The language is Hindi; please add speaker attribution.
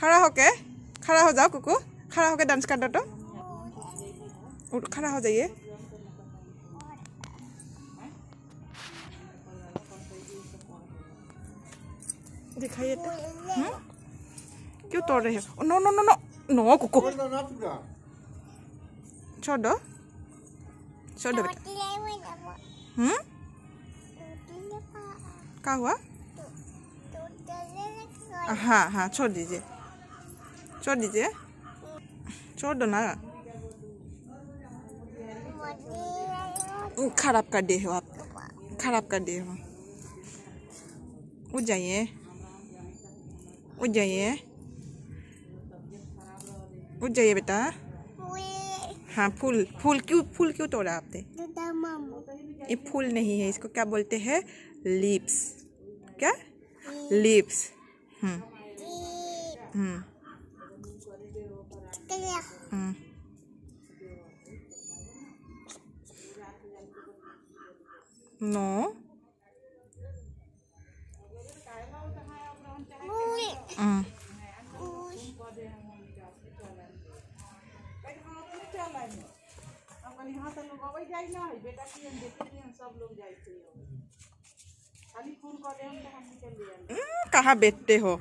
Speaker 1: खड़ा हो जाओ कुकू, खड़ा होके डांस कर दो तो। खड़ा हो जाइए। दिखाइए तो। क्यों तोड़ रहे हो? No no no no no Kuku, छोड़ दो, छोड़ दो बेटा। क्या हुआ? हाँ हाँ, छोड़ दीजिए, छोड़ दीजिए, छोड़ दो ना। खराब कर दिए हो आप, खराब कर दिए हो। उठ जाइए, उठ जाइए, उठ जाइए बेटा। हाँ, फूल फूल क्यों तोड़ा आपने? ये फूल नहीं है, इसको क्या बोलते हैं? लीव्स। क्या? लीव्स। नो कहाँ बैठते हो?